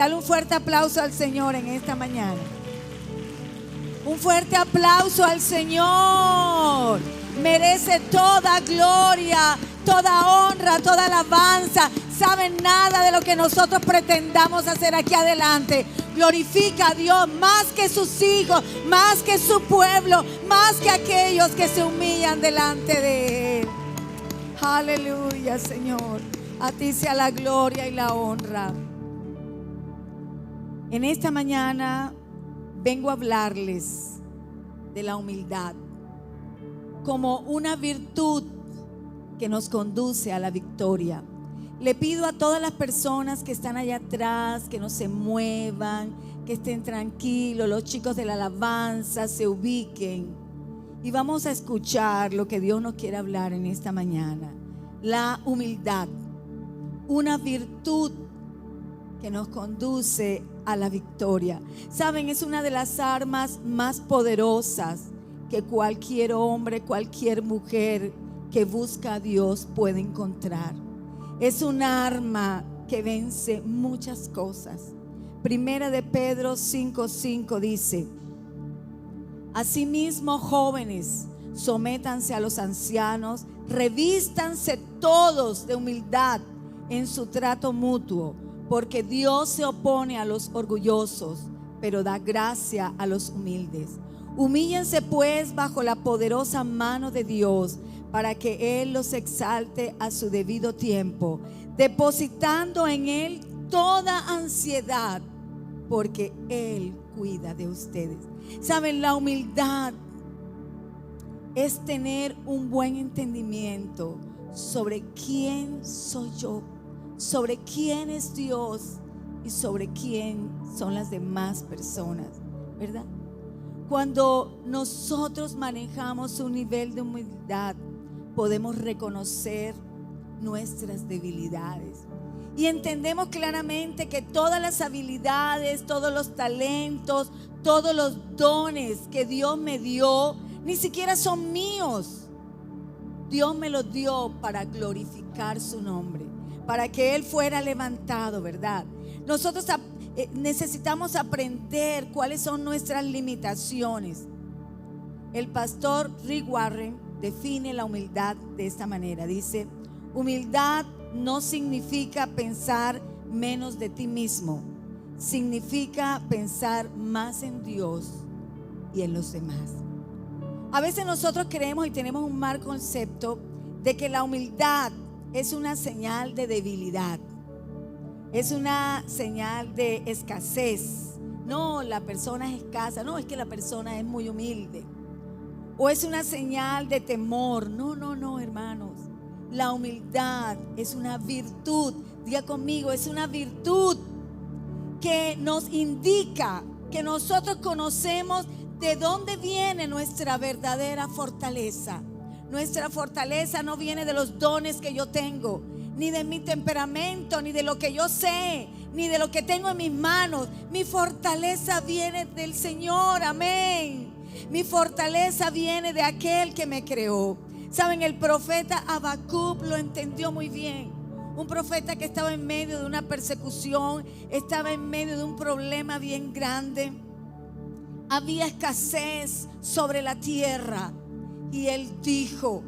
Dale un fuerte aplauso al Señor en esta mañana. Un fuerte aplauso al Señor. Merece toda gloria, toda honra, toda alabanza. Saben nada de lo que nosotros pretendamos hacer aquí adelante. Glorifica a Dios más que sus hijos, más que su pueblo, más que aquellos que se humillan delante de Él. Aleluya, Señor. A ti sea la gloria y la honra. En esta mañana vengo a hablarles de la humildad como una virtud que nos conduce a la victoria. Le pido a todas las personas que están allá atrás que no se muevan, que estén tranquilos, los chicos de la alabanza se ubiquen y vamos a escuchar lo que Dios nos quiere hablar en esta mañana. La humildad, una virtud que nos conduce a la victoria. Saben, es una de las armas más poderosas que cualquier hombre, cualquier mujer que busca a Dios puede encontrar. Es un arma que vence muchas cosas. Primera de Pedro 5:5 dice: asimismo, jóvenes, sométanse a los ancianos, revístanse todos de humildad en su trato mutuo, porque Dios se opone a los orgullosos, pero da gracia a los humildes. Humíllense pues bajo la poderosa mano de Dios, para que Él los exalte a su debido tiempo, depositando en Él toda ansiedad, porque Él cuida de ustedes. Saben, la humildad es tener un buen entendimiento sobre quién soy yo, sobre quién es Dios y sobre quién son las demás personas, ¿verdad? Cuando nosotros manejamos un nivel de humildad, podemos reconocer nuestras debilidades y entendemos claramente que todas las habilidades, todos los talentos, todos los dones que Dios me dio, ni siquiera son míos. Dios me los dio para glorificar su nombre, para que Él fuera levantado, ¿verdad? Nosotros necesitamos aprender cuáles son nuestras limitaciones. El pastor Rick Warren define la humildad de esta manera. Dice: humildad no significa pensar menos de ti mismo, significa pensar más en Dios y en los demás. A veces nosotros creemos y tenemos un mal concepto de que la humildad es una señal de debilidad, es una señal de escasez. No, la persona es escasa, no, es que la persona es muy humilde. O es una señal de temor. No, hermanos. La humildad es una virtud. Diga conmigo, es una virtud que nos indica que nosotros conocemos de dónde viene nuestra verdadera fortaleza. Nuestra fortaleza no viene de los dones que yo tengo, ni de mi temperamento, ni de lo que yo sé, ni de lo que tengo en mis manos. Mi fortaleza viene del Señor, amén. Mi fortaleza viene de aquel que me creó. Saben, el profeta Habacuc lo entendió muy bien. Un profeta que estaba en medio de una persecución, estaba en medio de un problema bien grande. Había escasez sobre la tierra. Y él dijo: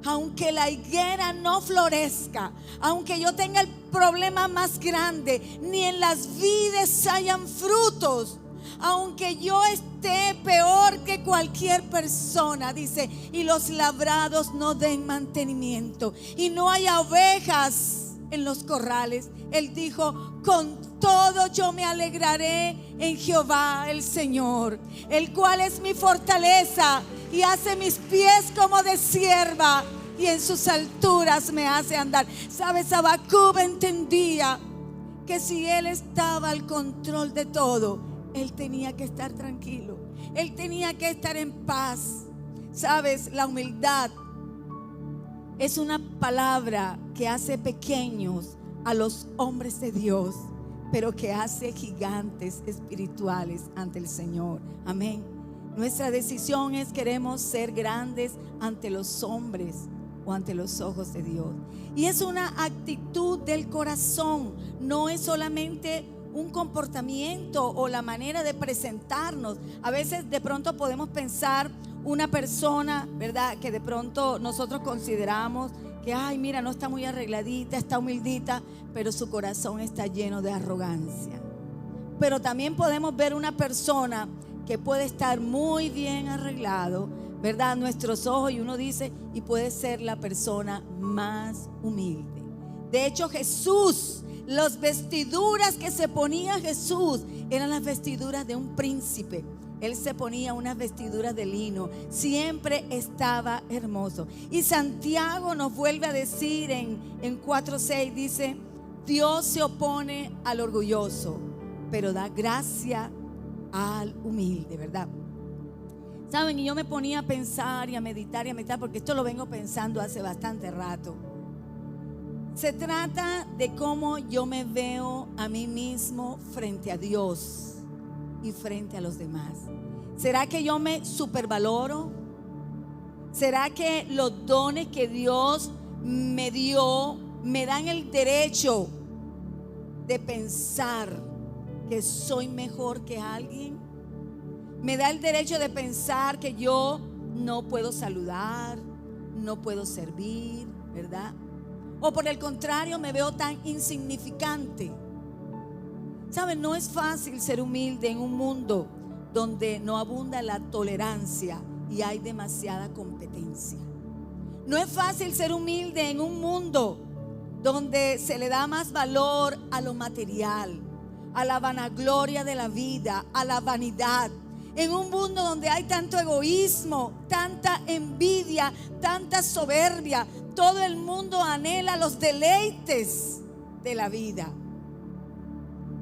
aunque la higuera no florezca, aunque yo tenga el problema más grande, ni en las vides hayan frutos, aunque yo esté peor que cualquier persona, dice, y los labrados no den mantenimiento, y no haya ovejas en los corrales, él dijo: con todo yo me alegraré en Jehová el Señor, el cual es mi fortaleza y hace mis pies como de sierva, y en sus alturas me hace andar. ¿Sabes? Habacuc entendía que si él estaba al control de todo, él tenía que estar tranquilo, él tenía que estar en paz. ¿Sabes? La humildad es una palabra que hace pequeños a los hombres de Dios, pero que hace gigantes espirituales ante el Señor. Amén. Nuestra decisión es: queremos ser grandes ante los hombres o ante los ojos de Dios. Y es una actitud del corazón, no es solamente un comportamiento o la manera de presentarnos. A veces de pronto podemos pensar una persona, ¿verdad?, que de pronto nosotros consideramos que, ay, mira, no está muy arregladita, está humildita, pero su corazón está lleno de arrogancia. Pero también podemos ver una persona que puede estar muy bien arreglado, ¿verdad?, a nuestros ojos, y uno dice, y puede ser la persona más humilde. De hecho, Jesús, las vestiduras que se ponía Jesús eran las vestiduras de un príncipe. Él se ponía unas vestiduras de lino, siempre estaba hermoso. Y Santiago nos vuelve a decir en 4:6, dice: Dios se opone al orgulloso, pero da gracia al humilde, ¿verdad? Saben, y yo me ponía a pensar y a meditar, porque esto lo vengo pensando hace bastante rato. Se trata de cómo yo me veo a mí mismo frente a Dios y frente a los demás. ¿Será que yo me supervaloro? ¿Será que los dones que Dios me dio me dan el derecho de pensar que soy mejor que alguien? ¿Me da el derecho de pensar que yo no puedo saludar, no puedo servir, ¿verdad? O por el contrario, me veo tan insignificante. ¿Saben? No es fácil ser humilde en un mundo donde no abunda la tolerancia y hay demasiada competencia. No es fácil ser humilde en un mundo donde se le da más valor a lo material, a la vanagloria de la vida, a la vanidad. En un mundo donde hay tanto egoísmo, tanta envidia, tanta soberbia. Todo el mundo anhela los deleites de la vida.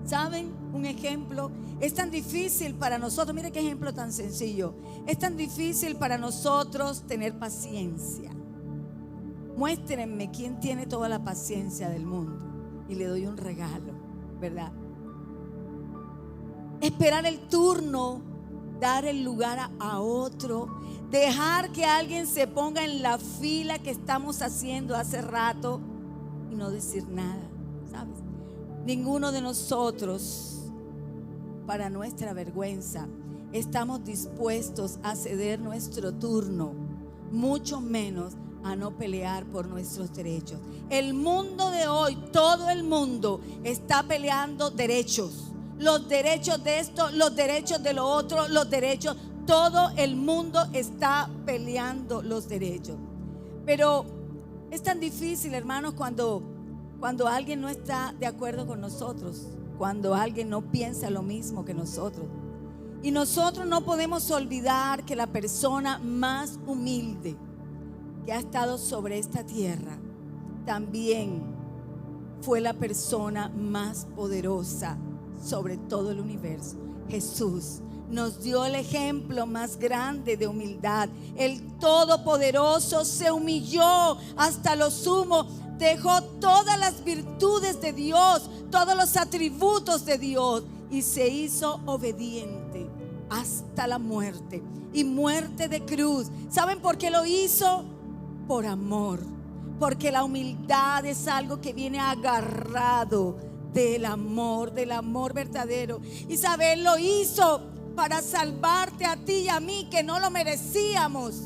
¿Saben? Un ejemplo. Es tan difícil para nosotros, mire qué ejemplo tan sencillo. Es tan difícil para nosotros tener paciencia. Muéstrenme quién tiene toda la paciencia del mundo y le doy un regalo, ¿verdad? Esperar el turno, dar el lugar a otro, dejar que alguien se ponga en la fila que estamos haciendo hace rato y no decir nada, ¿sabes? Ninguno de nosotros, para nuestra vergüenza, estamos dispuestos a ceder nuestro turno, mucho menos a no pelear por nuestros derechos. El mundo de hoy, todo el mundo está peleando derechos. Los derechos de esto, los derechos de lo otro, los derechos. Todo el mundo está peleando los derechos. Pero es tan difícil, hermanos, cuando alguien no está de acuerdo con nosotros, cuando alguien no piensa lo mismo que nosotros. Y nosotros no podemos olvidar que la persona más humilde que ha estado sobre esta tierra también fue la persona más poderosa sobre todo el universo. Jesús nos dio el ejemplo más grande de humildad. El Todopoderoso se humilló hasta lo sumo, dejó todas las virtudes de Dios, todos los atributos de Dios, y se hizo obediente hasta la muerte, y muerte de cruz. ¿Saben por qué lo hizo? Por amor, porque la humildad es algo que viene agarrado del amor verdadero. Y saben, lo hizo para salvarte a ti y a mí, que no lo merecíamos.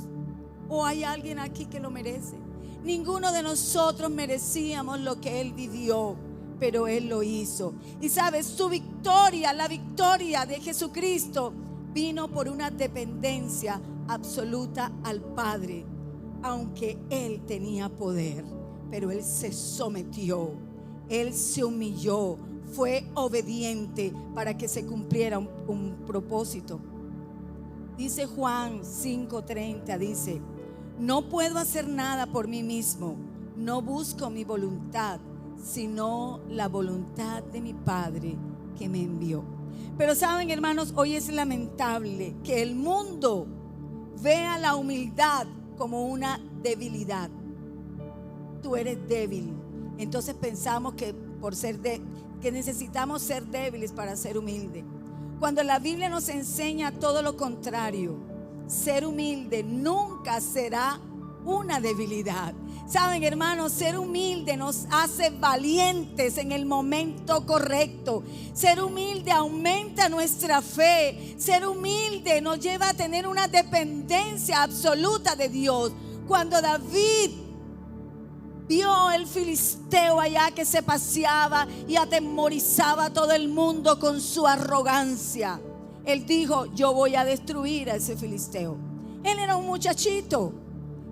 ¿O hay alguien aquí que lo merece? Ninguno de nosotros merecíamos lo que Él vivió, pero Él lo hizo. Y sabes, su victoria, la victoria de Jesucristo, vino por una dependencia absoluta al Padre. Aunque Él tenía poder, pero Él se sometió, Él se humilló, fue obediente para que se cumpliera un propósito. Dice Juan 5:30, dice: no puedo hacer nada por mí mismo, no busco mi voluntad, sino la voluntad de mi Padre que me envió. Pero saben, hermanos, hoy es lamentable que el mundo vea la humildad como una debilidad. Tú eres débil, entonces pensamos que que necesitamos ser débiles para ser humildes, cuando la Biblia nos enseña todo lo contrario. Ser humilde nunca será una debilidad. Saben, hermanos, ser humilde nos hace valientes en el momento correcto. Ser humilde aumenta nuestra fe. Ser humilde nos lleva a tener una dependencia absoluta de Dios. Cuando David vio el filisteo allá que se paseaba y atemorizaba a todo el mundo con su arrogancia, él dijo: yo voy a destruir a ese filisteo. Él era un muchachito,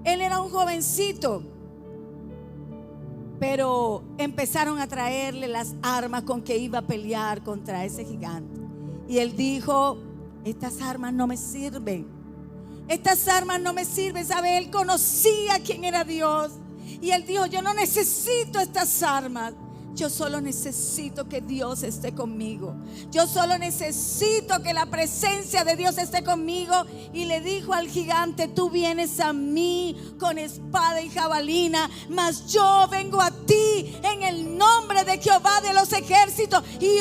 él era un jovencito, pero empezaron a traerle las armas con que iba a pelear contra ese gigante. Y él dijo: estas armas no me sirven. Estas armas no me sirven. ¿Sabe? Él conocía quién era Dios. Y él dijo: yo no necesito estas armas. Yo solo necesito que Dios esté conmigo. Yo solo necesito que la presencia de Dios esté conmigo. Y le dijo al gigante: tú vienes a mí con espada y jabalina, mas yo vengo a ti en el nombre de Jehová de los ejércitos, y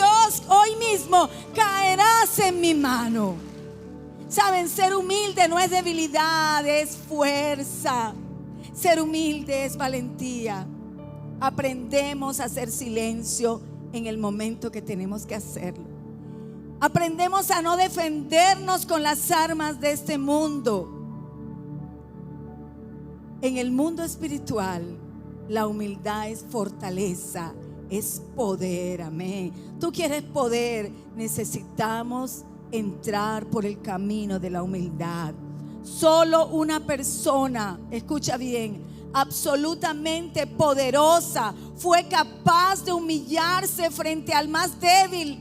hoy mismo caerás en mi mano. Saben, ser humilde no es debilidad, es fuerza. Ser humilde es valentía. Aprendemos a hacer silencio en el momento que tenemos que hacerlo. Aprendemos a no defendernos con las armas de este mundo. En el mundo espiritual, la humildad es fortaleza, es poder. Amén. Tú quieres poder, necesitamos entrar por el camino de la humildad. Solo una persona, escucha bien, absolutamente poderosa, fue capaz de humillarse frente al más débil,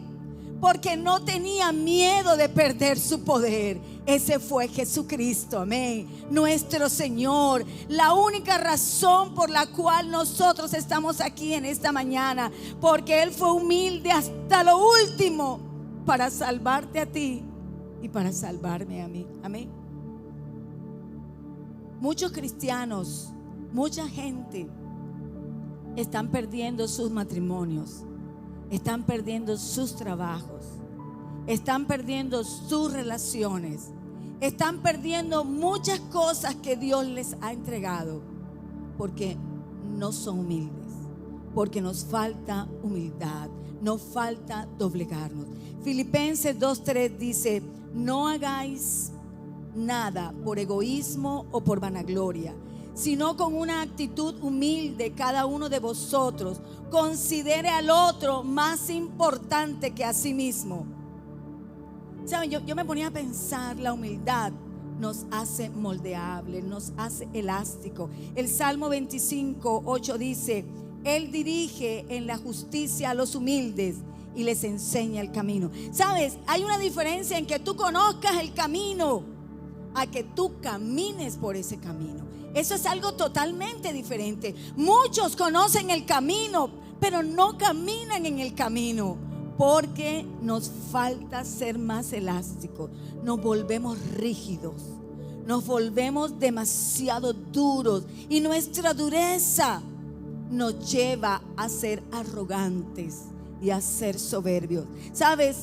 porque no tenía miedo de perder su poder. Ese fue Jesucristo, amén, nuestro Señor. La única razón por la cual nosotros estamos aquí en esta mañana, porque Él fue humilde hasta lo último para salvarte a ti y para salvarme a mí, amén. Muchos cristianos, mucha gente están perdiendo sus matrimonios, están perdiendo sus trabajos, están perdiendo sus relaciones, están perdiendo muchas cosas que Dios les ha entregado porque no son humildes, porque nos falta humildad, nos falta doblegarnos. Filipenses 2:3 dice: no hagáis nada por egoísmo o por vanagloria, sino con una actitud humilde cada uno de vosotros considere al otro más importante que a sí mismo. Saben, yo me ponía a pensar, la humildad nos hace moldeable, nos hace elástico. El Salmo 25:8 dice: Él dirige en la justicia a los humildes y les enseña el camino. Sabes, hay una diferencia en que tú conozcas el camino a que tú camines por ese camino. Eso es algo totalmente diferente. Muchos conocen el camino, pero no caminan en el camino, porque nos falta ser más elásticos. Nos volvemos rígidos, nos volvemos demasiado duros, y nuestra dureza nos lleva a ser arrogantes y a ser soberbios. Sabes,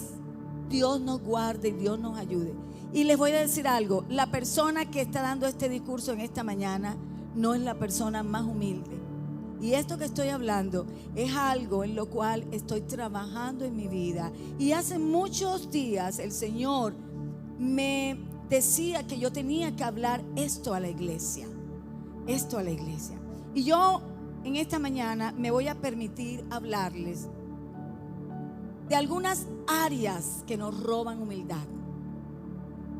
Dios nos guarde y Dios nos ayude. Y les voy a decir algo: la persona que está dando este discurso en esta mañana no es la persona más humilde. Y esto que estoy hablando es algo en lo cual estoy trabajando en mi vida. Y hace muchos días el Señor me decía que yo tenía que hablar esto a la iglesia. Esto a la iglesia. Y yo en esta mañana me voy a permitir hablarles de algunas áreas que nos roban humildad,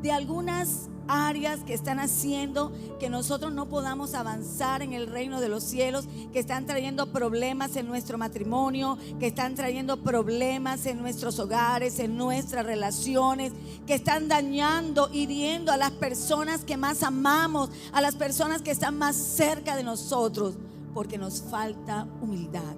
de algunas áreas que están haciendo que nosotros no podamos avanzar en el reino de los cielos, que están trayendo problemas en nuestro matrimonio, que están trayendo problemas en nuestros hogares, en nuestras relaciones, que están dañando, hiriendo a las personas que más amamos, a las personas que están más cerca de nosotros, porque nos falta humildad.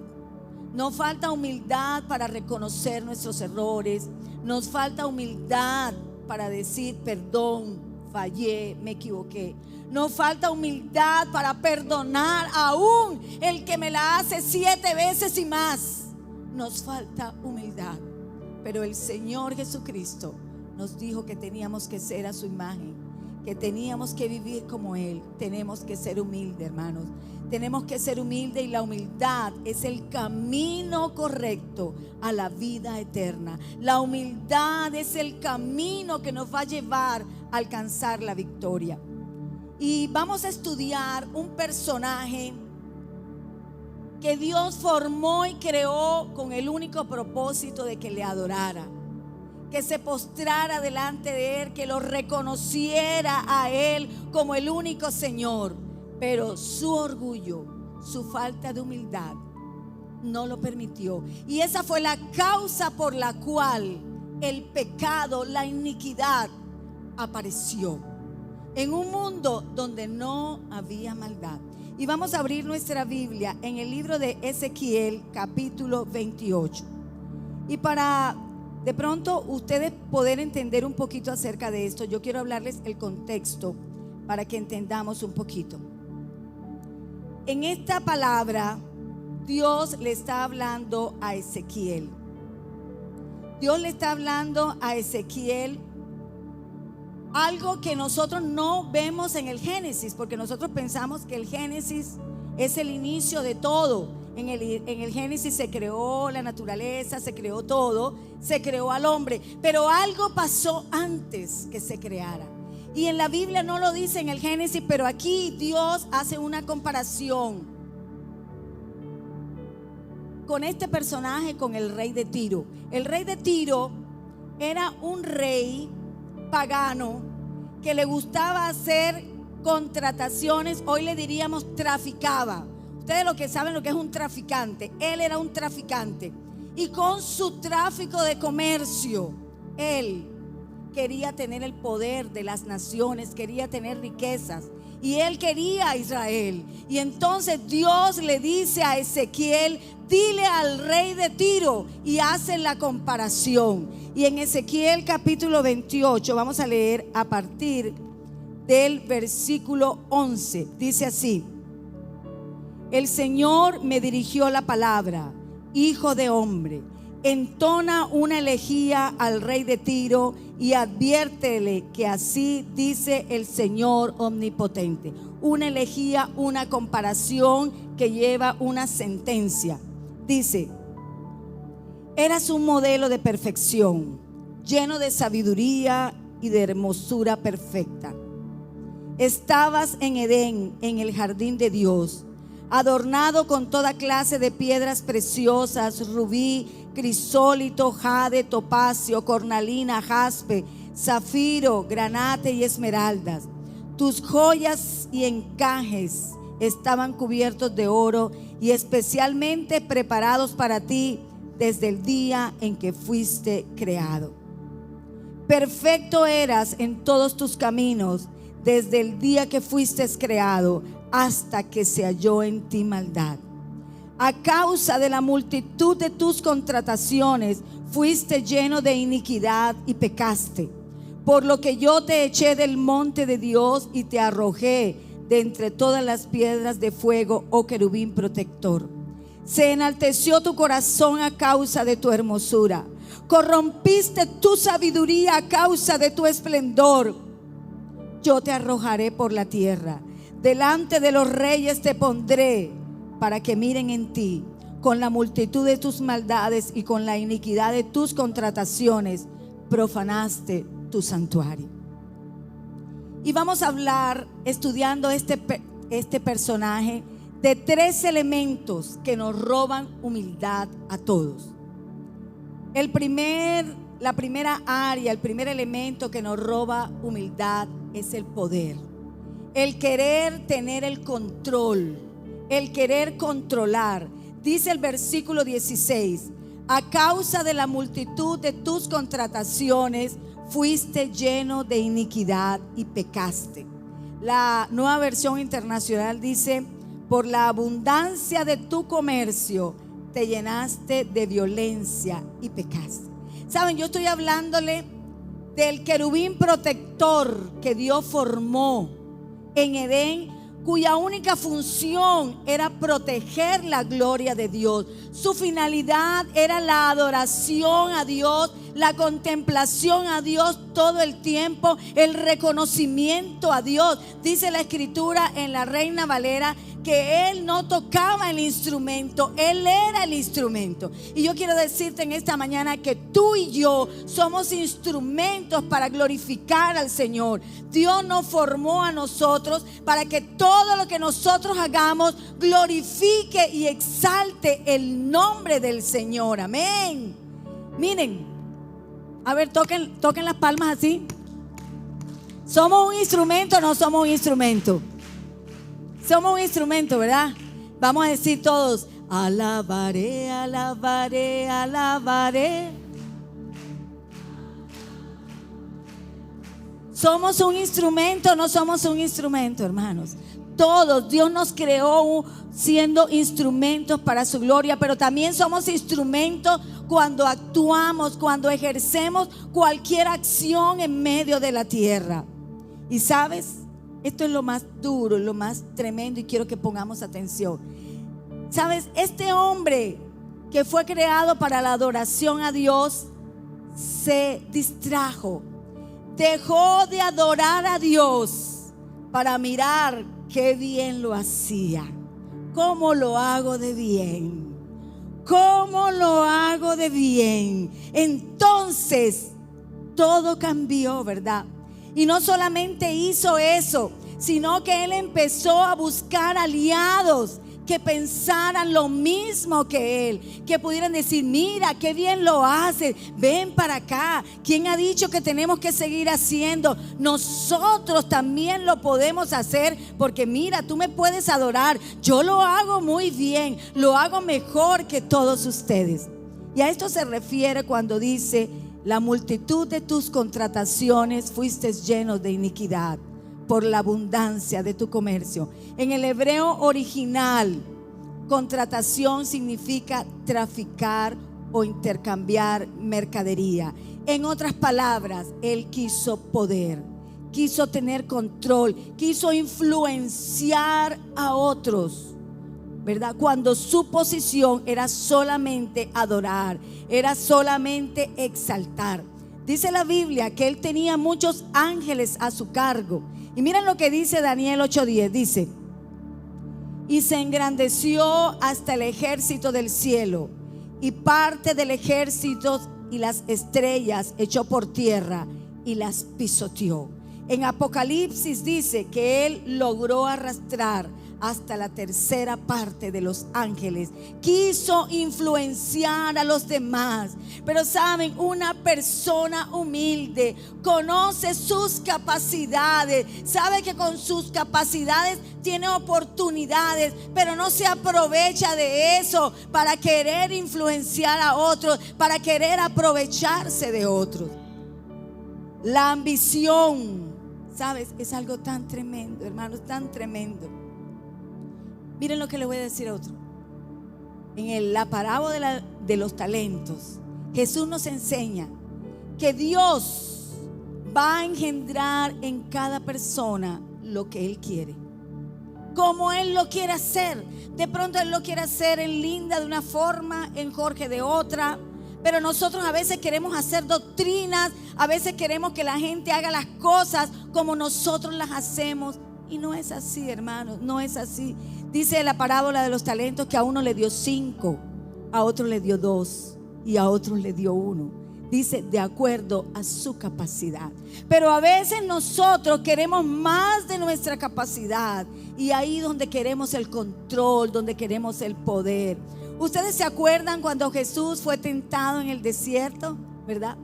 Nos falta humildad para reconocer nuestros errores. Nos falta humildad para decir: perdón, fallé, me equivoqué. Nos falta humildad para perdonar aún el que me la hace 7 veces y más. Nos falta humildad. Pero el Señor Jesucristo nos dijo que teníamos que ser a su imagen, que teníamos que vivir como Él, tenemos que ser humildes, hermanos. Tenemos que ser humildes, y la humildad es el camino correcto a la vida eterna. La humildad es el camino que nos va a llevar a alcanzar la victoria. Y vamos a estudiar un personaje que Dios formó y creó con el único propósito de que le adorara, que se postrara delante de Él, que lo reconociera a Él como el único Señor. Pero su orgullo, su falta de humildad no lo permitió. Y esa fue la causa por la cual el pecado, la iniquidad apareció en un mundo donde no había maldad. Y vamos a abrir nuestra Biblia en el libro de Ezequiel, capítulo 28. Y para de pronto ustedes poder entender un poquito acerca de esto, yo quiero hablarles el contexto para que entendamos un poquito. En esta palabra, Dios le está hablando a Ezequiel. Dios le está hablando a Ezequiel algo que nosotros no vemos en el Génesis, porque nosotros pensamos que el Génesis es el inicio de todo. En el Génesis se creó la naturaleza, se creó todo, se creó al hombre, pero algo pasó antes que se creara. Y en la Biblia no lo dice en el Génesis, pero aquí Dios hace una comparación con este personaje, con el rey de Tiro. El rey de Tiro era un rey pagano que le gustaba hacer contrataciones, hoy le diríamos traficaba. Ustedes lo que saben lo que es un traficante. Él era un traficante, y con su tráfico de comercio, él quería tener el poder de las naciones, quería tener riquezas, y él quería a Israel. Y entonces Dios le dice a Ezequiel: dile al rey de Tiro, y hacen la comparación. Y en Ezequiel capítulo 28 vamos a leer a partir del versículo 11. Dice así: el Señor me dirigió la palabra: hijo de hombre, entona una elegía al rey de Tiro y adviértele que así dice el Señor omnipotente. Una elegía, una comparación que lleva una sentencia. Dice: eras un modelo de perfección, lleno de sabiduría y de hermosura perfecta. Estabas en Edén, en el jardín de Dios, adornado con toda clase de piedras preciosas: rubí, crisólito, jade, topacio, cornalina, jaspe, zafiro, granate y esmeraldas. Tus joyas y encajes estaban cubiertos de oro y especialmente preparados para ti desde el día en que fuiste creado. Perfecto eras en todos tus caminos desde el día que fuiste creado hasta que se halló en ti maldad. A causa de la multitud de tus contrataciones fuiste lleno de iniquidad y pecaste, por lo que yo te eché del monte de Dios y te arrojé de entre todas las piedras de fuego, oh querubín protector. Se enalteció tu corazón a causa de tu hermosura, corrompiste tu sabiduría a causa de tu esplendor. Yo te arrojaré por la tierra, delante de los reyes te pondré, para que miren en ti. Con la multitud de tus maldades y con la iniquidad de tus contrataciones profanaste tu santuario. Y vamos a hablar, estudiando este personaje, de tres elementos que nos roban humildad a todos. La primera área, el primer elemento que nos roba humildad es el poder. El querer tener el control, el querer controlar. Dice el versículo 16: a causa de la multitud de tus contrataciones fuiste lleno de iniquidad y pecaste. La Nueva Versión Internacional dice: por la abundancia de tu comercio te llenaste de violencia y pecaste. Saben, yo estoy hablándole del querubín protector que Dios formó en Edén, cuya única función era proteger la gloria de Dios. Su finalidad era la adoración a Dios, la contemplación a Dios todo el tiempo, el reconocimiento a Dios. Dice la Escritura en la Reina Valera que Él no tocaba el instrumento, Él era el instrumento. Y yo quiero decirte en esta mañana que tú y yo somos instrumentos para glorificar al Señor. Dios nos formó a nosotros para que todo lo que nosotros hagamos glorifique y exalte el nombre del Señor. Amén. Miren, a ver, toquen las palmas así. ¿Somos un instrumento o no somos un instrumento? Somos un instrumento, ¿verdad? Vamos a decir todos: alabaré, alabaré, alabaré. ¿Somos un instrumento o no somos un instrumento, hermanos? Todos, Dios nos creó siendo instrumentos para su gloria, pero también somos instrumentos cuando actuamos, cuando ejercemos cualquier acción en medio de la tierra. Y sabes, esto es lo más duro, lo más tremendo, y quiero que pongamos atención. Sabes, este hombre que fue creado para la adoración a Dios se distrajo, dejó de adorar a Dios para mirar qué bien lo hacía. ¿Cómo lo hago de bien? ¿Cómo lo hago de bien? Entonces todo cambió, ¿verdad? Y no solamente hizo eso, sino que él empezó a buscar aliados que pensaran lo mismo que él, que pudieran decir: mira, qué bien lo haces, ven para acá. ¿Quién ha dicho que tenemos que seguir haciendo? Nosotros también lo podemos hacer, porque mira, tú me puedes adorar, yo lo hago muy bien, lo hago mejor que todos ustedes. Y a esto se refiere cuando dice: la multitud de tus contrataciones fuiste lleno de iniquidad por la abundancia de tu comercio. En el hebreo original, contratación significa traficar o intercambiar mercadería. En otras palabras, él quiso poder, quiso tener control, quiso influenciar a otros, ¿verdad? Cuando su posición era solamente adorar, era solamente exaltar. Dice la Biblia que él tenía muchos ángeles a su cargo. Y miren lo que dice Daniel 8:10. Dice: y se engrandeció hasta el ejército del cielo, y parte del ejército y las estrellas echó por tierra y las pisoteó. En Apocalipsis dice que él logró arrastrar hasta la tercera parte de los ángeles. Quiso influenciar a los demás. Pero saben, una persona humilde conoce sus capacidades, sabe que con sus capacidades tiene oportunidades, pero no se aprovecha de eso para querer influenciar a otros, para querer aprovecharse de otros. La ambición, sabes, es algo tan tremendo, hermanos, tan tremendo. Miren lo que le voy a decir a otro. En la parábola de los talentos, Jesús nos enseña que Dios va a engendrar en cada persona lo que Él quiere, como Él lo quiere hacer. De pronto Él lo quiere hacer en Linda de una forma, en Jorge de otra. Pero nosotros a veces queremos hacer doctrinas, a veces queremos que la gente haga las cosas como nosotros las hacemos. Y no es así, hermanos, no es así. Dice la parábola de los talentos que a uno le dio 5, a otro le dio 2 y a otros le dio 1. Dice de acuerdo a su capacidad. Pero a veces nosotros queremos más de nuestra capacidad, y ahí donde queremos el control, donde queremos el poder. ¿Ustedes se acuerdan cuando Jesús fue tentado en el desierto? ¿Verdad?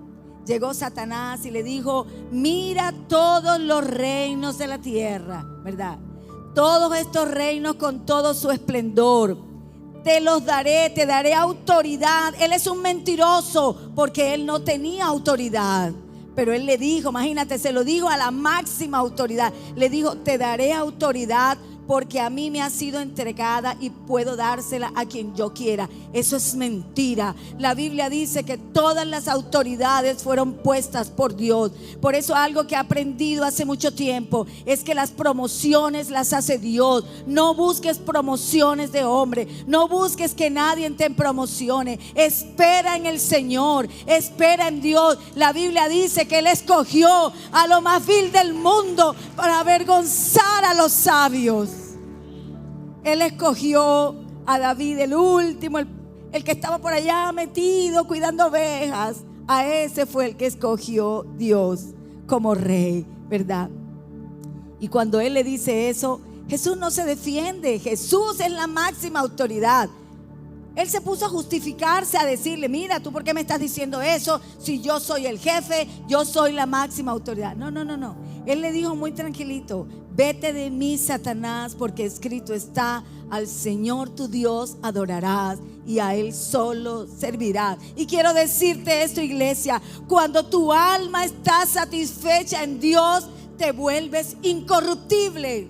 Llegó Satanás y le dijo: mira todos los reinos de la tierra, ¿verdad? Todos estos reinos con todo su esplendor, te los daré, te daré autoridad. Él es un mentiroso porque él no tenía autoridad. Pero él le dijo, imagínate, se lo dijo a la máxima autoridad. Le dijo: te daré autoridad, porque a mí me ha sido entregada y puedo dársela a quien yo quiera. Eso es mentira. La Biblia dice que todas las autoridades fueron puestas por Dios. Por eso algo que he aprendido hace mucho tiempo es que las promociones las hace Dios. No busques promociones de hombre, no busques que nadie te promocione. Espera en el Señor, espera en Dios. La Biblia dice que Él escogió a lo más vil del mundo para avergonzar a los sabios. Él escogió a David, el último, el que estaba por allá metido cuidando ovejas. A ese fue el que escogió Dios como rey, ¿verdad? Y cuando Él le dice eso, Jesús no se defiende. Jesús es la máxima autoridad. Él se puso a justificarse, a decirle: mira, ¿tú por qué me estás diciendo eso? Si yo soy el jefe, yo soy la máxima autoridad. No. Él le dijo muy tranquilito: vete de mí, Satanás, porque escrito está: al Señor tu Dios adorarás y a Él solo servirás. Y quiero decirte esto, iglesia: cuando tu alma está satisfecha en Dios, te vuelves incorruptible.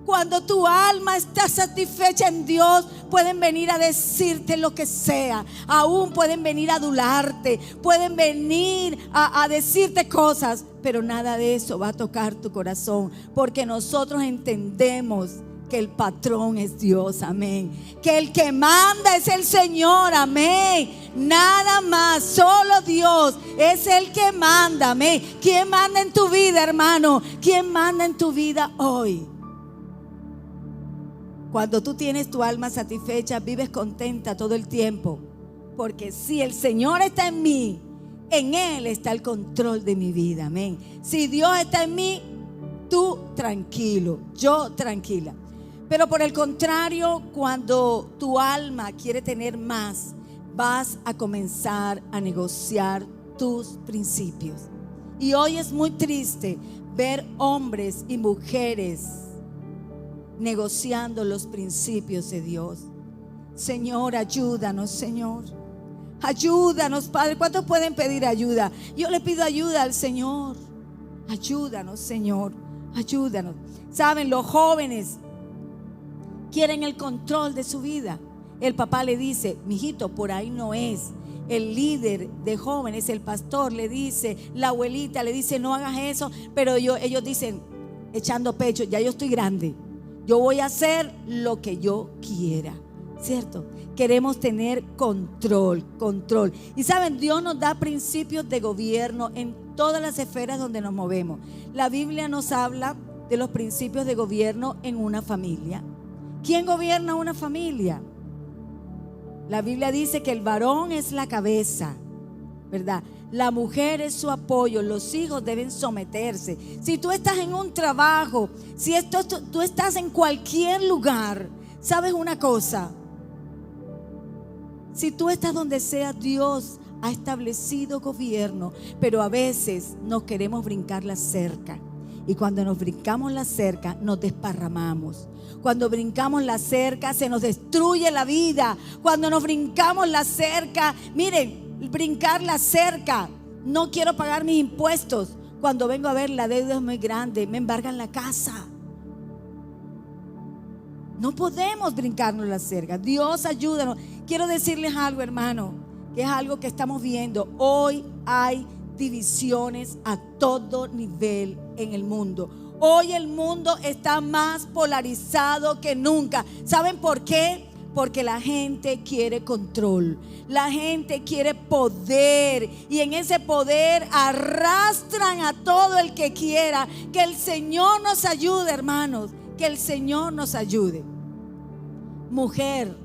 Cuando tu alma está satisfecha en Dios, pueden venir a decirte lo que sea. Aún pueden venir a adularte, pueden venir a decirte cosas, pero nada de eso va a tocar tu corazón, porque nosotros entendemos que el patrón es Dios, amén. Que el que manda es el Señor, amén. Nada más, solo Dios es el que manda, amén. ¿Quién manda en tu vida, hermano? ¿Quién manda en tu vida hoy? Cuando tú tienes tu alma satisfecha, vives contenta todo el tiempo, porque si el Señor está en mí, en Él está el control de mi vida, amén. Si Dios está en mí, tú tranquilo, yo tranquila. Pero por el contrario, cuando tu alma quiere tener más, vas a comenzar a negociar tus principios. Y hoy es muy triste ver hombres y mujeres negociando los principios de Dios. Señor, ayúdanos, Señor. Ayúdanos, Padre. ¿Cuántos pueden pedir ayuda? Yo le pido ayuda al Señor. Ayúdanos, Señor. Ayúdanos. Saben, los jóvenes quieren el control de su vida. El papá le dice: mijito, por ahí no es. El líder de jóvenes, el pastor le dice, la abuelita le dice: no hagas eso. Pero ellos dicen, echando pecho: ya yo estoy grande, yo voy a hacer lo que yo quiera, ¿cierto? Queremos tener control. Y saben, Dios nos da principios de gobierno en todas las esferas donde nos movemos. La Biblia nos habla de los principios de gobierno en una familia. ¿Quién gobierna una familia? La Biblia dice que el varón es la cabeza, ¿verdad? La mujer es su apoyo, los hijos deben someterse. Si tú estás en un trabajo, si tú estás en cualquier lugar, ¿sabes una cosa? Si tú estás donde sea, Dios ha establecido gobierno, pero a veces nos queremos brincar la cerca. Y cuando nos brincamos la cerca, nos desparramamos. Cuando brincamos la cerca, se nos destruye la vida. Cuando nos brincamos la cerca, miren, brincar la cerca: no quiero pagar mis impuestos. Cuando vengo a ver, la deuda es muy grande, me embargan la casa. No podemos brincarnos la cerca. Dios, ayúdanos. Quiero decirles algo, hermano, que es algo que estamos viendo. Hoy hay divisiones a todo nivel en el mundo. Hoy el mundo está más polarizado que nunca. ¿Saben por qué? Porque la gente quiere control, la gente quiere poder, y en ese poder arrastran a todo el que quiera. Que el Señor nos ayude, hermanos, que el Señor nos ayude. Mujer,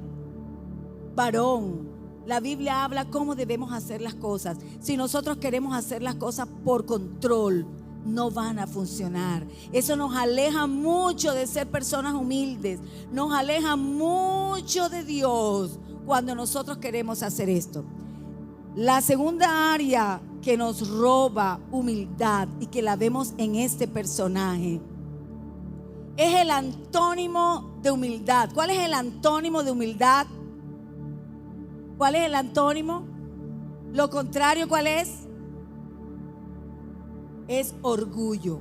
varón, la Biblia habla cómo debemos hacer las cosas. Si nosotros queremos hacer las cosas por control, no van a funcionar. Eso nos aleja mucho de ser personas humildes, nos aleja mucho de Dios cuando nosotros queremos hacer esto. La segunda área que nos roba humildad y que la vemos en este personaje es el antónimo de humildad. ¿Cuál es el antónimo de humildad? ¿Cuál es el antónimo? Lo contrario, ¿cuál es? Es orgullo.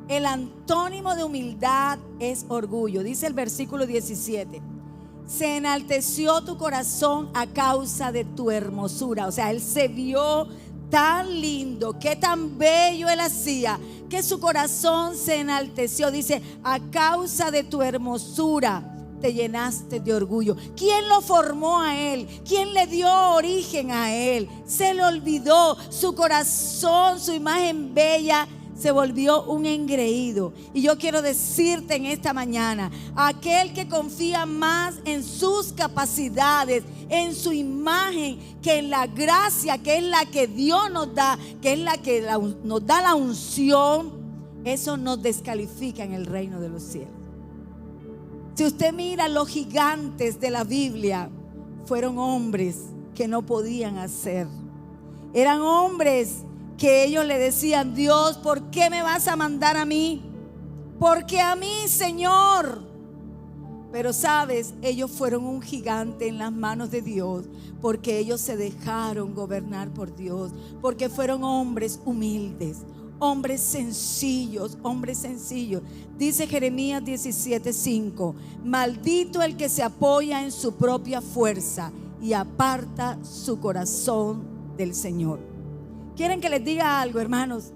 El antónimo de humildad es orgullo. Dice el versículo 17. Se enalteció tu corazón a causa de tu hermosura. O sea, él se vio tan lindo, que tan bello él hacía, que su corazón se enalteció. Dice, a causa de tu hermosura te llenaste de orgullo. ¿Quién lo formó a él? ¿Quién le dio origen a él? Se le olvidó. Su corazón, su imagen bella, se volvió un engreído. Y yo quiero decirte en esta mañana, aquel que confía más en sus capacidades, en su imagen, que en la gracia, que es la que Dios nos da, que es la que nos da la unción, eso nos descalifica en el reino de los cielos. Si usted mira, los gigantes de la Biblia fueron hombres que no podían hacer. Eran hombres que ellos le decían: Dios, ¿por qué me vas a mandar a mí? Porque a mí, Señor. Pero sabes, ellos fueron un gigante en las manos de Dios, porque ellos se dejaron gobernar por Dios, porque fueron hombres humildes, hombres sencillos, hombres sencillos. Dice Jeremías 17:5: maldito el que se apoya en su propia fuerza y aparta su corazón del Señor. ¿Quieren que les diga algo, hermanos?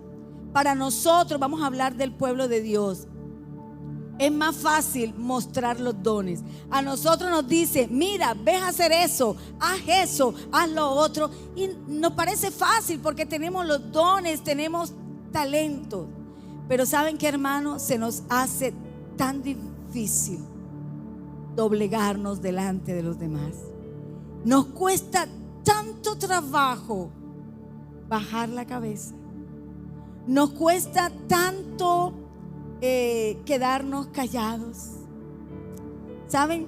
Para nosotros, vamos a hablar del pueblo de Dios, es más fácil mostrar los dones. A nosotros nos dice: mira, ves a hacer eso, haz lo otro. Y nos parece fácil porque tenemos los dones, tenemos talentos. Pero ¿saben qué, hermanos? Se nos hace tan difícil doblegarnos delante de los demás. Nos cuesta tanto trabajo bajar la cabeza. Nos cuesta tanto quedarnos callados. ¿Saben?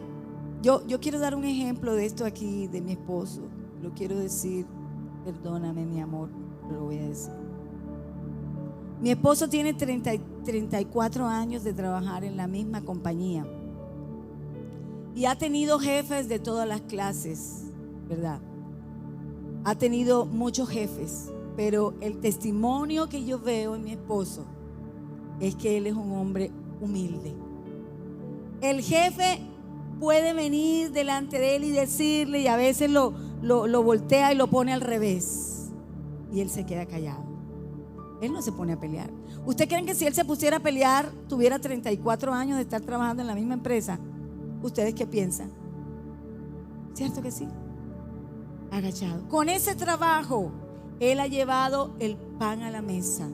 Yo quiero dar un ejemplo de esto aquí, de mi esposo. Lo quiero decir, perdóname, mi amor, lo voy a decir. Mi esposo tiene 34 años de trabajar en la misma compañía y ha tenido jefes de todas las clases, ¿verdad? Ha tenido muchos jefes, pero el testimonio que yo veo en mi esposo es que él es un hombre humilde. El jefe puede venir delante de él y decirle, y a veces lo voltea y lo pone al revés, y él se queda callado. Él no se pone a pelear. ¿Usted creen que si él se pusiera a pelear, tuviera 34 años de estar trabajando en la misma empresa? ¿Ustedes qué piensan? ¿Cierto que sí? Agachado. Con ese trabajo, él ha llevado el pan a la mesa,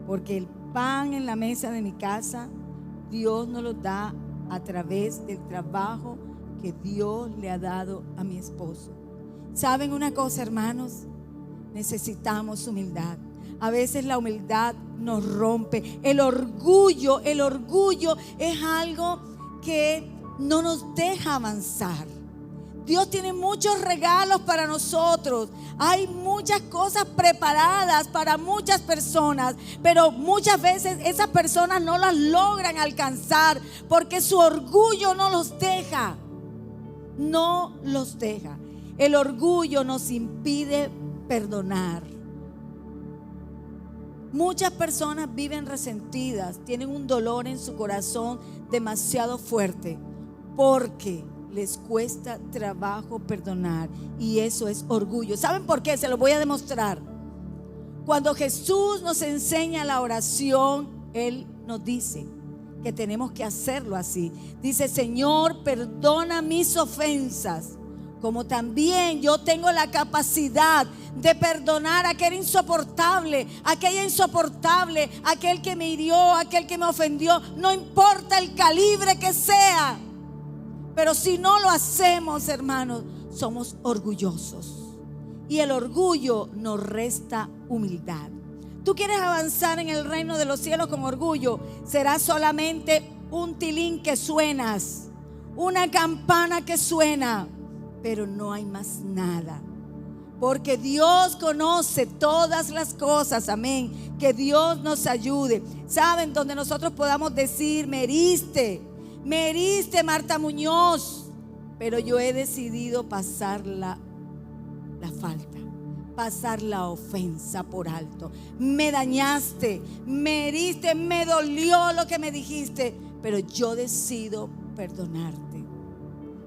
porque el pan en la mesa de mi casa, Dios nos lo da a través del trabajo que Dios le ha dado a mi esposo. ¿Saben una cosa, hermanos? Necesitamos humildad. A veces la humildad nos rompe. El orgullo es algo que no nos deja avanzar. Dios tiene muchos regalos para nosotros. Hay muchas cosas preparadas para muchas personas, pero muchas veces esas personas no las logran alcanzar porque su orgullo no los deja. No los deja. El orgullo nos impide perdonar. Muchas personas viven resentidas, tienen un dolor en su corazón demasiado fuerte porque les cuesta trabajo perdonar, y eso es orgullo. ¿Saben por qué? Se lo voy a demostrar. Cuando Jesús nos enseña la oración, Él nos dice que tenemos que hacerlo así. Dice: Señor, perdona mis ofensas, como también yo tengo la capacidad de perdonar a aquella insoportable, aquel que me hirió, aquel que me ofendió, no importa el calibre que sea. Pero si no lo hacemos, hermanos, somos orgullosos, y el orgullo nos resta humildad. ¿Tú quieres avanzar en el reino de los cielos con orgullo? Será solamente un tilín que suenas, una campana que suena, pero no hay más nada. Porque Dios conoce todas las cosas, amén. Que Dios nos ayude. ¿Saben? Donde nosotros podamos decir: me heriste, Marta Muñoz, pero yo he decidido pasar la falta. pasar la ofensa por alto. Me dañaste, me heriste, me dolió lo que me dijiste, pero yo decido perdonarte.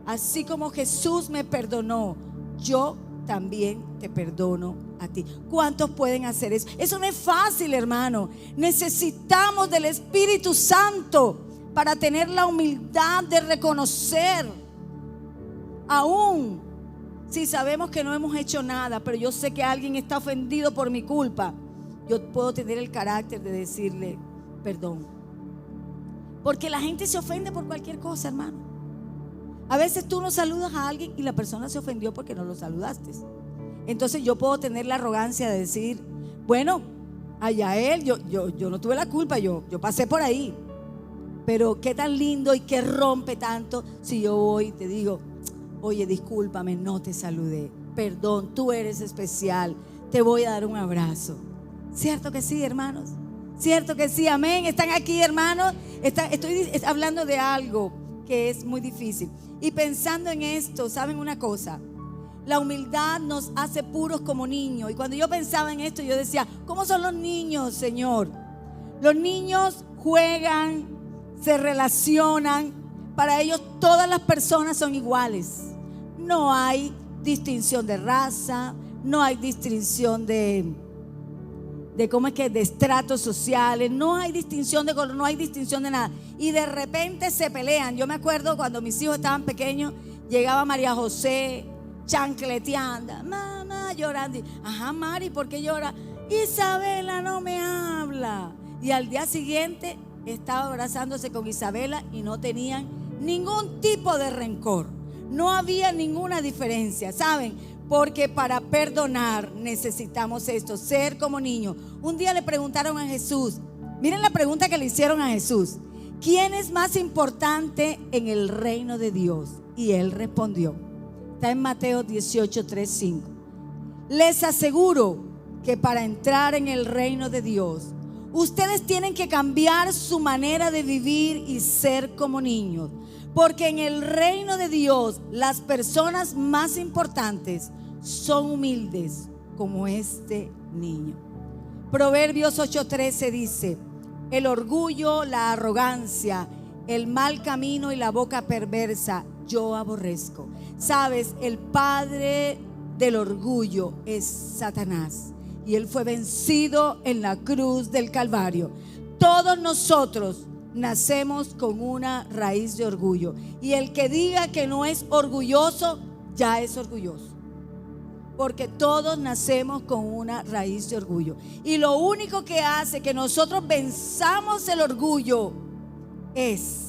Así como Jesús me perdonó, yo también te perdono a ti. ¿Cuántos pueden hacer eso? Eso no es fácil, hermano. Necesitamos del Espíritu Santo para tener la humildad de reconocer, aún si sabemos que no hemos hecho nada, pero yo sé que alguien está ofendido por mi culpa, yo puedo tener el carácter de decirle perdón. Porque la gente se ofende por cualquier cosa, hermano. A veces tú no saludas a alguien y la persona se ofendió porque no lo saludaste. Entonces yo puedo tener la arrogancia de decir, bueno, allá él, yo no tuve la culpa, yo pasé por ahí. Pero qué tan lindo y qué rompe tanto si yo voy y te digo, oye, discúlpame, no te saludé, perdón, tú eres especial, te voy a dar un abrazo. ¿Cierto que sí, hermanos? ¿Cierto que sí? Amén. ¿Están aquí, hermanos? Estoy hablando de algo que es muy difícil. Y pensando en esto, ¿saben una cosa? La humildad nos hace puros como niños. Y cuando yo pensaba en esto, yo decía, ¿cómo son los niños, Señor? Los niños juegan, se relacionan. Para ellos todas las personas son iguales. No hay distinción de raza, no hay distinción de estratos sociales, no hay distinción de color, no hay distinción de nada. Y de repente se pelean. Yo me acuerdo cuando mis hijos estaban pequeños, llegaba María José chancleteando, mamá llorando. Ajá, Mari, ¿por qué llora? Isabela no me habla. Y al día siguiente estaba abrazándose con Isabela y no tenían ningún tipo de rencor. No había ninguna diferencia, ¿saben? Porque para perdonar necesitamos esto, ser como niños. Un día le preguntaron a Jesús, miren la pregunta que le hicieron a Jesús: ¿quién es más importante en el reino de Dios? Y él respondió, está en Mateo 18, 3, 5. Les aseguro que para entrar en el reino de Dios, ustedes tienen que cambiar su manera de vivir y ser como niños. Porque en el reino de Dios las personas más importantes son humildes como este niño. Proverbios 8:13 dice: el orgullo, la arrogancia, el mal camino y la boca perversa yo aborrezco. Sabes, el padre del orgullo es Satanás, y él fue vencido en la cruz del Calvario. Todos nosotros nacemos con una raíz de orgullo, y el que diga que no es orgulloso ya es orgulloso, porque todos nacemos con una raíz de orgullo. Y lo único que hace que nosotros venzamos el orgullo es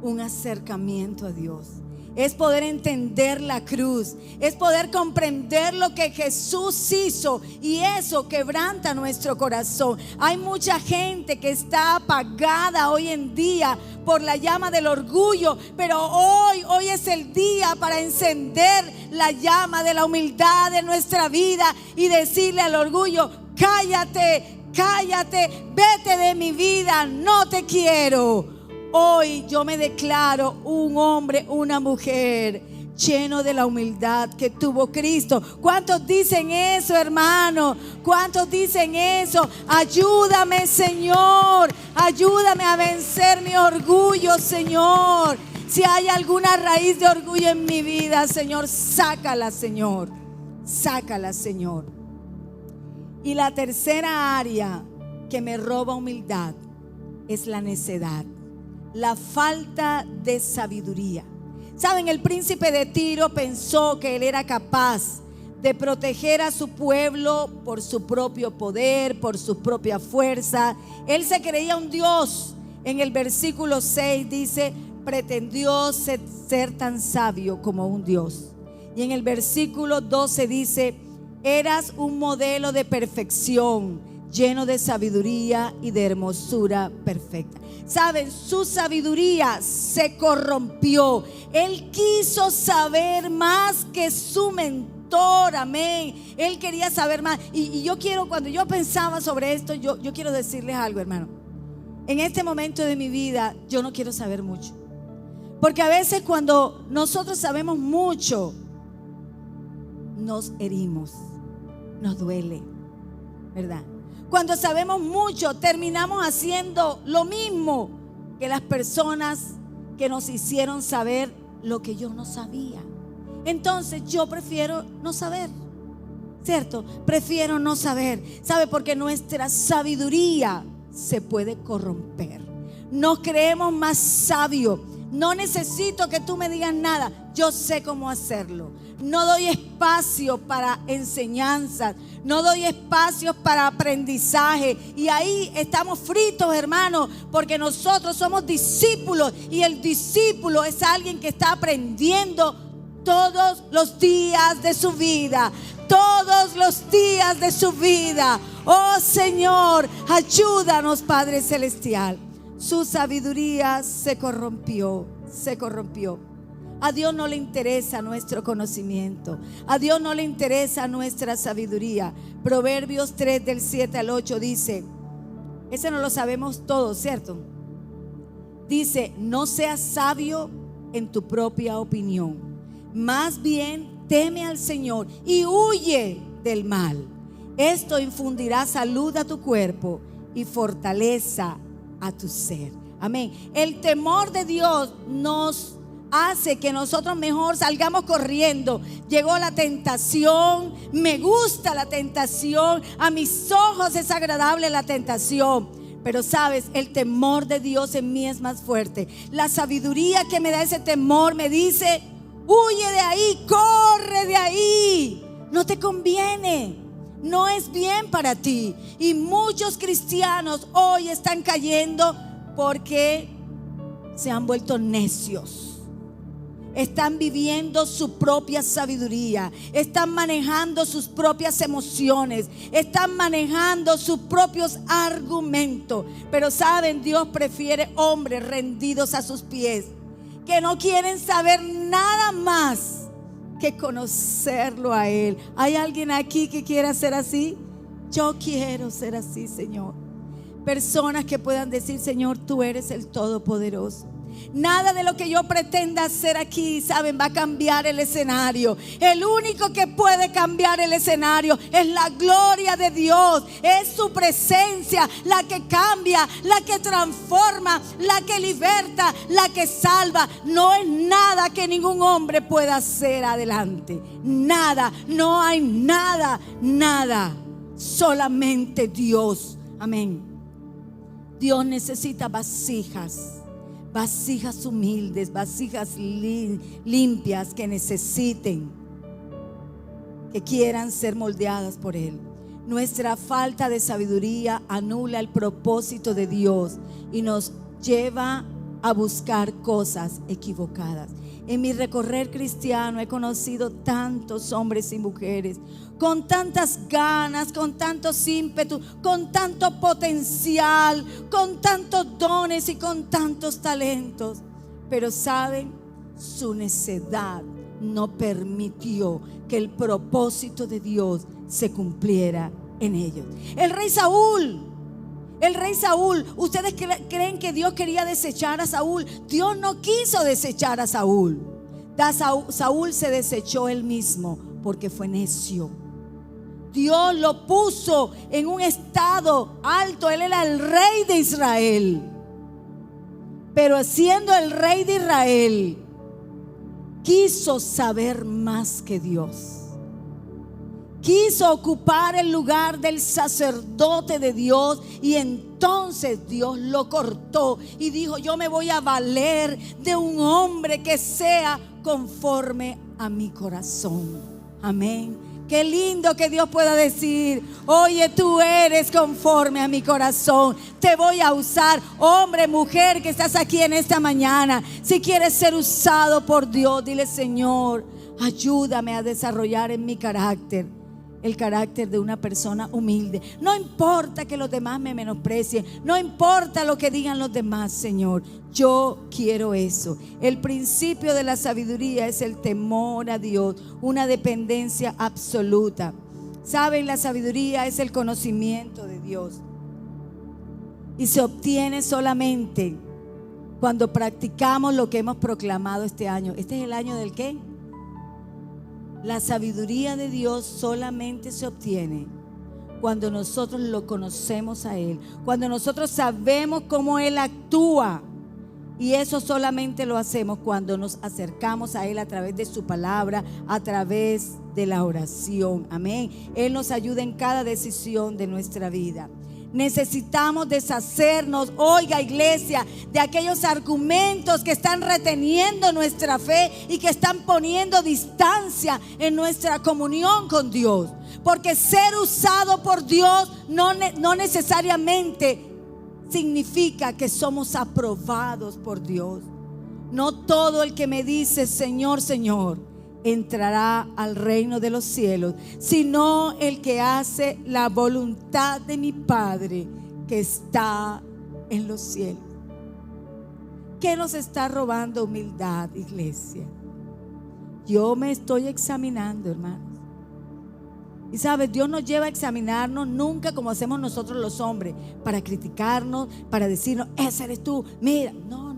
un acercamiento a Dios, es poder entender la cruz, es poder comprender lo que Jesús hizo, y eso quebranta nuestro corazón. Hay mucha gente que está apagada hoy en día por la llama del orgullo, pero hoy es el día para encender la llama de la humildad de nuestra vida y decirle al orgullo: cállate, cállate, vete de mi vida, no te quiero. Hoy yo me declaro un hombre, una mujer lleno de la humildad que tuvo Cristo. ¿Cuántos dicen eso, hermano? ¿Cuántos dicen eso? Ayúdame, Señor, ayúdame a vencer mi orgullo, Señor. Si hay alguna raíz de orgullo en mi vida, Señor, sácala, Señor. Sácala, Señor. Y la tercera área que me roba humildad es la necedad, la falta de sabiduría. Saben, el príncipe de Tiro pensó que él era capaz de proteger a su pueblo por su propio poder, por su propia fuerza. Él se creía un Dios. En el versículo 6 dice: pretendió ser tan sabio como un Dios. Y en el versículo 12 dice: eras un modelo de perfección, lleno de sabiduría y de hermosura perfecta. Saben, su sabiduría se corrompió. Él quiso saber más que su mentor. Amén. Él quería saber más. Y yo quiero, cuando yo pensaba sobre esto, yo quiero decirles algo, hermano. En este momento de mi vida, yo no quiero saber mucho. Porque a veces cuando nosotros sabemos mucho, nos herimos. nos duele, ¿verdad? Cuando sabemos mucho, terminamos haciendo lo mismo que las personas que nos hicieron saber lo que yo no sabía. Entonces yo prefiero no saber, ¿cierto? Prefiero no saber. ¿Sabe? Porque nuestra sabiduría se puede corromper. Nos creemos más sabios. No necesito que tú me digas nada. Yo sé cómo hacerlo. No doy espacio para enseñanzas. No doy espacio para aprendizaje. Y ahí estamos fritos, hermanos, porque nosotros somos discípulos. Y el discípulo es alguien que está aprendiendo todos los días de su vida. Todos los días de su vida. Oh Señor, ayúdanos, Padre Celestial. Su sabiduría se corrompió. A Dios no le interesa nuestro conocimiento. A Dios no le interesa nuestra sabiduría. Proverbios 3 del 7 al 8 dice, ese no lo sabemos todos, ¿cierto? Dice, no seas sabio en tu propia opinión. Más bien teme al Señor y huye del mal. Esto infundirá salud a tu cuerpo y fortaleza a tu ser. Amén. El temor de Dios nos hace que nosotros mejor salgamos corriendo. Llegó la tentación, me gusta la tentación, a mis ojos es agradable la tentación. Pero sabes, el temor de Dios en mí es más fuerte. La sabiduría que me da ese temor me dice, huye de ahí, corre de ahí. No te conviene. No es bien para ti. Y muchos cristianos hoy están cayendo porque se han vuelto necios. Están viviendo su propia sabiduría. Están manejando sus propias emociones. Están manejando sus propios argumentos. Pero saben, Dios prefiere hombres rendidos a sus pies, que no quieren saber nada más que conocerlo a Él. ¿Hay alguien aquí que quiera ser así? Yo quiero ser así, Señor. Personas que puedan decir, Señor, tú eres el Todopoderoso. Nada de lo que yo pretenda hacer aquí, saben, va a cambiar el escenario. El único que puede cambiar el escenario es la gloria de Dios. Es su presencia la que cambia, la que transforma, la que liberta, la que salva. No es nada que ningún hombre pueda hacer adelante. Nada, no hay nada, nada. Solamente Dios. Amén. Dios necesita vasijas humildes, vasijas limpias que necesiten, que quieran ser moldeadas por Él. Nuestra falta de sabiduría anula el propósito de Dios y nos lleva a buscar cosas equivocadas. En mi recorrer cristiano he conocido tantos hombres y mujeres con tantas ganas, con tantos ímpetus, con tanto potencial, con tantos dones y con tantos talentos. Pero saben, su necedad no permitió que el propósito de Dios se cumpliera en ellos. El rey Saúl, ¿ustedes creen que Dios quería desechar a Saúl? Dios no quiso desechar a Saúl. Saúl se desechó él mismo porque fue necio. Dios lo puso en un estado alto. Él era el rey de Israel. Pero siendo el rey de Israel, quiso saber más que Dios. Quiso ocupar el lugar del sacerdote de Dios. Y entonces Dios lo cortó y dijo: yo me voy a valer de un hombre que sea conforme a mi corazón. Amén. Qué lindo que Dios pueda decir: oye, tú eres conforme a mi corazón, te voy a usar. Hombre, mujer que estás aquí en esta mañana, si quieres ser usado por Dios, dile: Señor, ayúdame a desarrollar en mi carácter el carácter de una persona humilde. No importa que los demás me menosprecien, no importa lo que digan los demás, Señor, yo quiero eso. El principio de la sabiduría es el temor a Dios, una dependencia absoluta. Saben, la sabiduría es el conocimiento de Dios y se obtiene solamente cuando practicamos lo que hemos proclamado este año. ¿Este es el año del qué? La sabiduría de Dios solamente se obtiene cuando nosotros lo conocemos a Él, cuando nosotros sabemos cómo Él actúa. Y eso solamente lo hacemos cuando nos acercamos a Él a través de su palabra, a través de la oración. Amén. Él nos ayuda en cada decisión de nuestra vida. Necesitamos deshacernos, oiga iglesia, de aquellos argumentos que están reteniendo nuestra fe y que están poniendo distancia en nuestra comunión con Dios. Porque ser usado por Dios no necesariamente significa que somos aprobados por Dios. No todo el que me dice Señor, Señor, entrará al reino de los cielos, sino el que hace la voluntad de mi Padre que está en los cielos. ¿Qué nos está robando humildad, iglesia? Yo me estoy examinando, hermanos. Y sabes, Dios nos lleva a examinarnos nunca como hacemos nosotros los hombres, para criticarnos, para decirnos, ese eres tú, mira. No.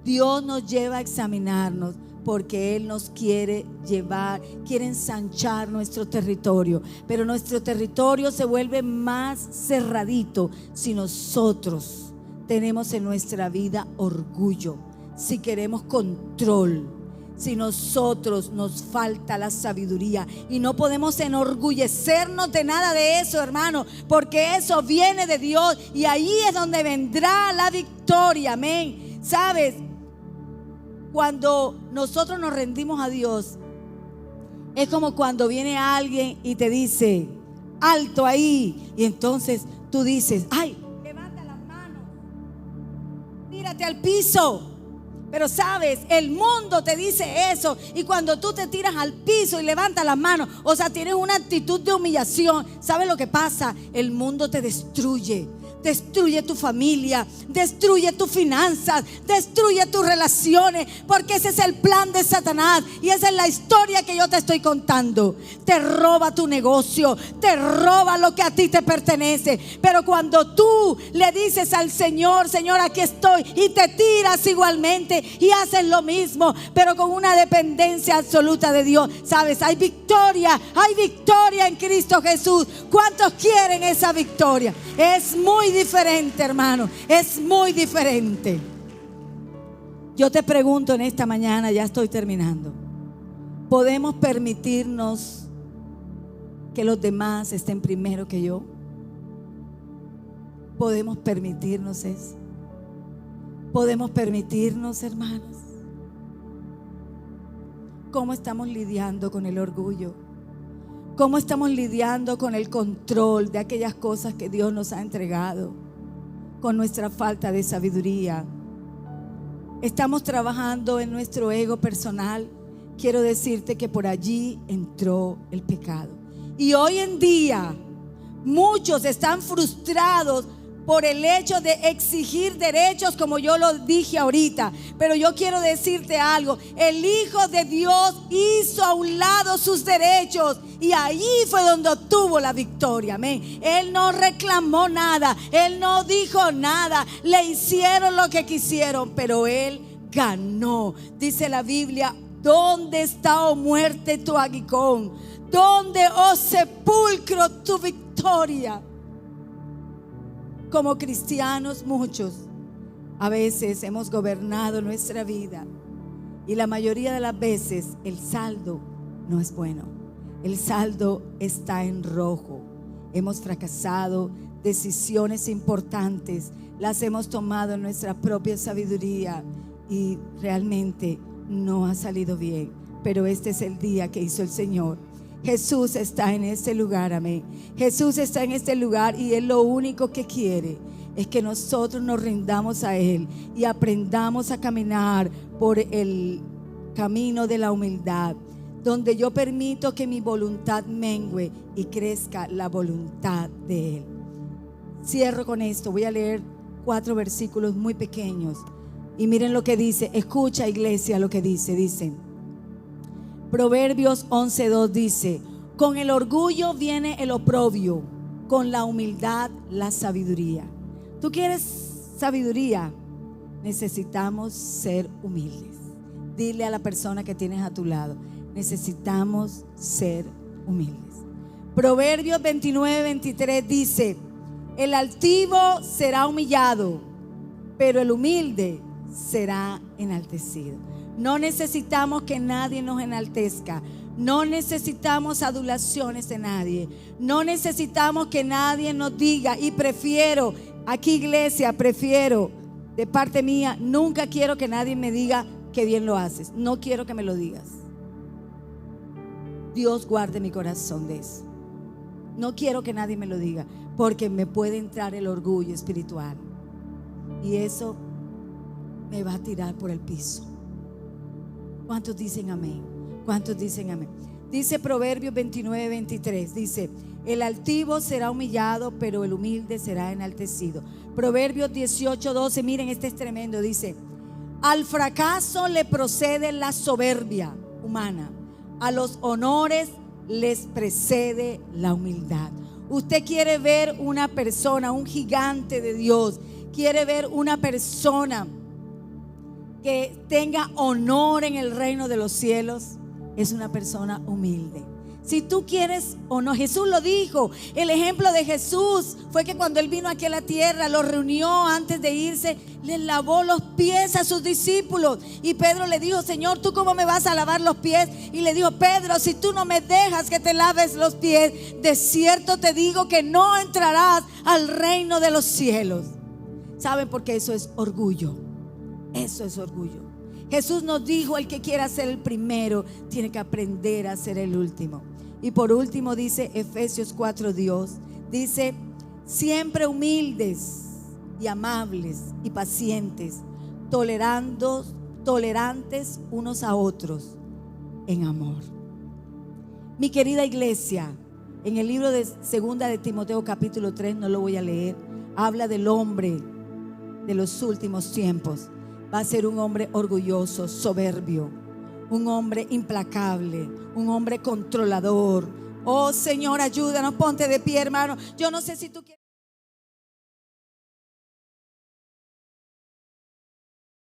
Dios nos lleva a examinarnos porque Él nos quiere llevar, quiere ensanchar nuestro territorio. Pero nuestro territorio se vuelve más cerradito si nosotros tenemos en nuestra vida orgullo, si queremos control, si nosotros nos falta la sabiduría. Y no podemos enorgullecernos de nada de eso, hermano, porque eso viene de Dios y ahí es donde vendrá la victoria. Amén. ¿Sabes? Cuando nosotros nos rendimos a Dios, es como cuando viene alguien y te dice, alto ahí. Y entonces tú dices, ay, levanta las manos, tírate al piso. Pero sabes, el mundo te dice eso. Y cuando tú te tiras al piso y levantas las manos, o sea, tienes una actitud de humillación, ¿sabes lo que pasa? El mundo te destruye. Destruye tu familia, destruye tus finanzas, destruye tus relaciones, porque ese es el plan de Satanás y esa es la historia que yo te estoy contando. Te roba tu negocio, te roba lo que a ti te pertenece. Pero cuando tú le dices al Señor, Señor, aquí estoy, y te tiras igualmente y haces lo mismo, pero con una dependencia absoluta de Dios, sabes, hay victoria en Cristo Jesús. ¿Cuántos quieren esa victoria? Es muy diferente, hermano, es muy diferente. Yo te pregunto en esta mañana, ya estoy terminando, ¿podemos permitirnos que los demás estén primero que yo? ¿Podemos permitirnos eso? ¿Podemos permitirnos, hermanos? ¿Cómo estamos lidiando con el orgullo? ¿Cómo estamos lidiando con el control de aquellas cosas que Dios nos ha entregado? Con nuestra falta de sabiduría. Estamos trabajando en nuestro ego personal. Quiero decirte que por allí entró el pecado. Y hoy en día muchos están frustrados por el hecho de exigir derechos, como yo lo dije ahorita. Pero yo quiero decirte algo: el Hijo de Dios hizo a un lado sus derechos y ahí fue donde obtuvo la victoria. Amén. Él no reclamó nada, Él no dijo nada, le hicieron lo que quisieron, pero Él ganó. Dice la Biblia: ¿dónde está, oh muerte, tu aguijón? ¿Dónde, oh sepulcro, tu victoria? Como cristianos, muchos a veces hemos gobernado nuestra vida y la mayoría de las veces el saldo no es bueno. El saldo está en rojo. Hemos fracasado, decisiones importantes las hemos tomado en nuestra propia sabiduría y realmente no ha salido bien. Pero este es el día que hizo el Señor. Jesús está en este lugar, amén. Jesús está en este lugar y Él lo único que quiere es que nosotros nos rindamos a Él y aprendamos a caminar por el camino de la humildad, donde yo permito que mi voluntad mengue y crezca la voluntad de Él. Cierro con esto, voy a leer 4 versículos muy pequeños y miren lo que dice. Escucha, iglesia, lo que dice. Proverbios 11:2 dice: con el orgullo viene el oprobio, con la humildad la sabiduría. ¿Tú quieres sabiduría? Necesitamos ser humildes. Dile a la persona que tienes a tu lado: necesitamos ser humildes. Proverbios 29:23 dice: el altivo será humillado, pero el humilde será enaltecido. No necesitamos que nadie nos enaltezca. No necesitamos adulaciones de nadie. No necesitamos que nadie nos diga. Y prefiero, aquí iglesia, prefiero, de parte mía, nunca quiero que nadie me diga que bien lo haces. No quiero que me lo digas. Dios guarde mi corazón de eso. No quiero que nadie me lo diga, porque me puede entrar el orgullo espiritual y eso me va a tirar por el piso. ¿Cuántos dicen amén? ¿Cuántos dicen amén? Dice Proverbios 29:23, dice: el altivo será humillado, pero el humilde será enaltecido. Proverbios 18:12, miren, este es tremendo, dice: al fracaso le procede la soberbia humana, a los honores les precede la humildad. Usted quiere ver una persona, un gigante de Dios, quiere ver una persona que tenga honor en el reino de los cielos, es una persona humilde. Si tú quieres honor, Jesús lo dijo. El ejemplo de Jesús fue que cuando Él vino aquí a la tierra, los reunió antes de irse, les lavó los pies a sus discípulos. Y Pedro le dijo: Señor, ¿tú cómo me vas a lavar los pies? Y le dijo: Pedro, si tú no me dejas que te laves los pies, de cierto te digo que no entrarás al reino de los cielos. ¿Saben por qué? Eso es orgullo. Eso es orgullo. Jesús nos dijo: el que quiera ser el primero tiene que aprender a ser el último. Y por último dice Efesios 4, Dios dice: siempre humildes y amables y pacientes, tolerantes unos a otros en amor. Mi querida iglesia, en el libro de Segunda de Timoteo capítulo 3, no lo voy a leer, habla del hombre de los últimos tiempos. Va a ser un hombre orgulloso, soberbio, un hombre implacable, un hombre controlador. Oh Señor, ayúdanos, ponte de pie, hermano. Yo no sé si tú quieres.